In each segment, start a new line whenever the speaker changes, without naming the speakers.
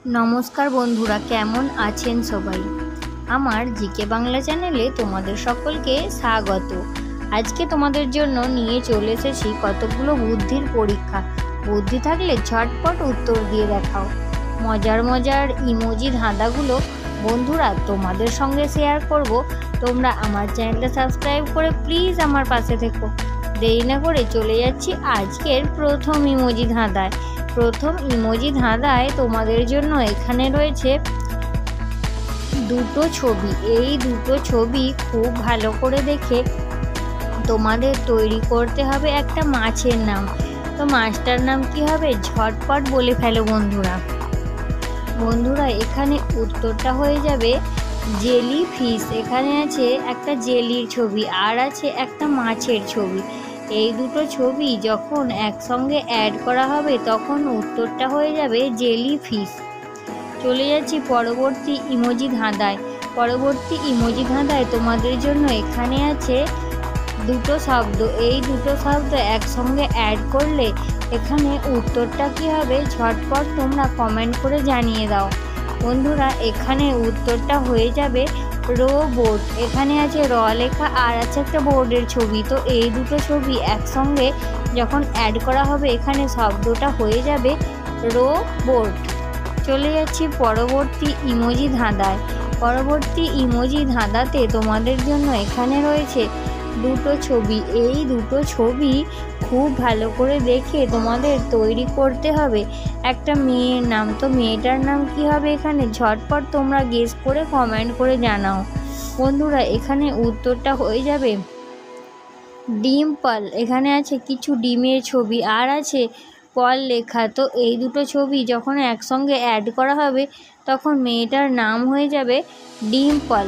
নমস্কার বন্ধুরা, কেমন আছেন সবাই? আমার জিকে বাংলা চ্যানেলে তোমাদের সকলকে স্বাগত। আজকে তোমাদের জন্য নিয়ে চলে এসেছি কতগুলো বুদ্ধির পরীক্ষা। বুদ্ধি থাকলে ঝটপট উত্তর দিয়ে দেখাও। মজার মজার ইমোজি ধাঁধাগুলো বন্ধুরা তোমাদের সঙ্গে শেয়ার করব। তোমরা আমার চ্যানেলটা সাবস্ক্রাইব করে প্লিজ আমার পাশে থেকো। দেরি না করে চলে যাচ্ছি আজকের প্রথম ইমোজি ধাঁধায়। প্রথম ইমোজি ধাঁধায় তোমাদের জন্য এখানে রয়েছে দুটো ছবি। এই দুটো ছবি খুব ভালো করে দেখে তোমাদের তৈরি করতে হবে একটা মাছের নাম। তো মাছটার নাম কি হবে? ঝটপট বলে ফেলো বন্ধুরা। বন্ধুরা এখানে উত্তরটা হয়ে যাবে জেলি ফিশ। এখানে আছে একটা জেলির ছবি আর আছে একটা মাছের ছবি। এই দুটো ছবি যখন একসঙ্গে অ্যাড করা হবে তখন উত্তরটা হয়ে যাবে জেলি ফিশ। চলে যাচ্ছি পরবর্তী ইমোজি ধাঁধায়। পরবর্তী ইমোজি ধাঁধায় তোমাদের জন্য এখানে আছে দুটো শব্দ। এই দুটো শব্দ একসঙ্গে অ্যাড করলে এখানে উত্তরটা কি হবে? ঝটপট তোমরা কমেন্ট করে জানিয়ে দাও বন্ধুরা। এখানে উত্তরটা হয়ে যাবে রোবট। এখানে আছে র লেখা আর আছে একটা বোর্ডের ছবি। তো এই দুটো ছবি একসঙ্গে যখন অ্যাড করা হবে এখানে শব্দটা হয়ে যাবে রোবট। চলে যাচ্ছি পরবর্তী ইমোজি ধাঁধায়। পরবর্তী ইমোজি ধাঁধাতে তোমাদের জন্য এখানে রয়েছে দুটো ছবি। এই দুটো ছবি খুব ভালো করে দেখে তোমাদের তৈরি করতে হবে একটা মেয়ের নাম। তো মেয়েটার নাম কি হবে? এখানে ঝটপট তোমরা গেস করে কমেন্ট করে জানাও বন্ধুরা। এখানে উত্তরটা হয়ে যাবে ডিম্পল। এখানে আছে কিছু ডিমের ছবি আর আছে পল লেখা। তো এই দুটো ছবি যখন একসঙ্গে অ্যাড করা হবে তখন মেয়েটার নাম হয়ে যাবে ডিম্পল।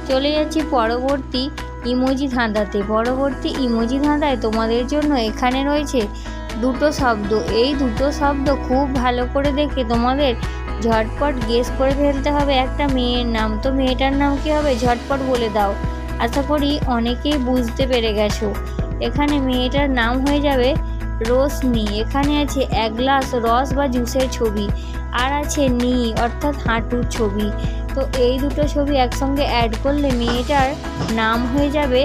চলে যাচ্ছি পরবর্তী ইমোজি ধাঁধাতে। পরবর্তী ইমোজি ধাঁধায় তোমাদের জন্য এখানে রয়েছে দুটো শব্দ। এই দুটো শব্দ খুব ভালো করে দেখে তোমাদের ঝটপট গেস করে ফেলতে হবে একটা মেয়ের নাম। তো মেয়েটার নাম কি হবে? ঝটপট বলে দাও। আশা করি অনেকেই বুঝতে পেরে গেছো। এখানে মেয়েটার নাম হয়ে যাবে রোশনি। এখানে আছে এক গ্লাস রস বা জুসের ছবি আর আছে নি অর্থাৎ হাঁটুর ছবি। তো এই দুটো ছবি একসঙ্গে অ্যাড করলে মেয়েটার নাম হয়ে যাবে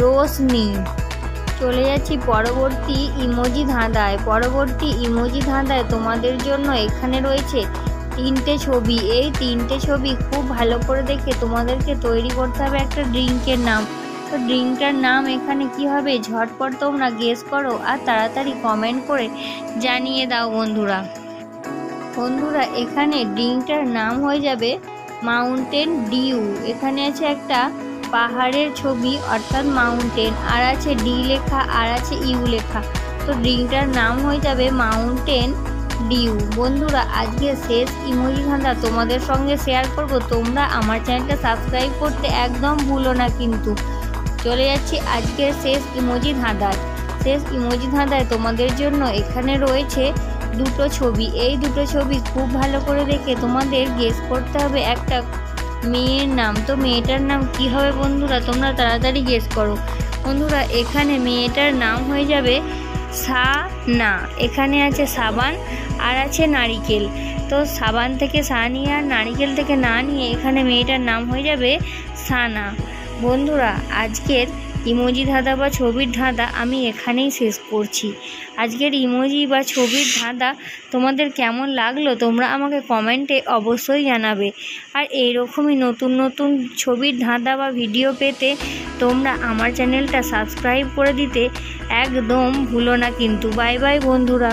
রোশনি। চলে যাচ্ছি পরবর্তী ইমোজি ধাঁধায়। পরবর্তী ইমোজি ধাঁধায় তোমাদের জন্য এখানে রয়েছে তিনটে ছবি। এই তিনটে ছবি খুব ভালো করে দেখে তোমাদেরকে তৈরি করতে হবে একটা ড্রিঙ্কের নাম। তো ড্রিঙ্কটার নাম এখানে কি হবে? ঝটপট তোমরা গেস করো আর তাড়াতাড়ি কমেন্ট করে জানিয়ে দাও বন্ধুরা। বন্ধুরা এখানে ড্রিঙ্কটার নাম হয়ে যাবে মাউন্টেন ডিউ। এখানে আছে একটা পাহাড়ের ছবি অর্থাৎ মাউন্টেন আর আছে ডি লেখা আর আছে ইউ লেখা। তো ড্রিঙ্কটার নাম হয়ে যাবে মাউন্টেন ডিউ। বন্ধুরা আজকে শেষ ইমোজি ধাঁধা তোমাদের সঙ্গে শেয়ার করব। তোমরা আমার চ্যানেলটা সাবস্ক্রাইব করতে একদম ভুলো না কিন্তু। চলে যাচ্ছি আজকের শেষ ইমোজি ধাঁধায়। শেষ ইমোজি ধাঁধায় তোমাদের জন্য এখানে রয়েছে দুটো ছবি। এই দুটো ছবি খুব ভালো করে দেখে তোমাদের গেস করতে হবে একটা মেয়ের নাম। তো মেয়েটার নাম কি হবে বন্ধুরা? তোমরা তাড়াতাড়ি গেস করো বন্ধুরা। এখানে মেয়েটার নাম হয়ে যাবে সানা। এখানে আছে সাবান আর আছে নারিকেল। তো সাবান থেকে সা নিয়ে আর নারিকেল থেকে না নিয়ে এখানে মেয়েটার নাম হয়ে যাবে সানা। বন্ধুরা আজকের ইমোজি ধাঁধা বা ছবির ধাঁধা আমি এখানেই শেষ করছি। আজকের ইমোজি বা ছবির ধাঁধা তোমাদের কেমন লাগলো তোমরা আমাকে কমেন্টে অবশ্যই জানাবে। আর এইরকমই নতুন নতুন ছবির ধাঁধা বা ভিডিও পেতে তোমরা আমার চ্যানেলটা সাবস্ক্রাইব করে দিতে একদম ভুলো না কিন্তু। বাই বাই বন্ধুরা।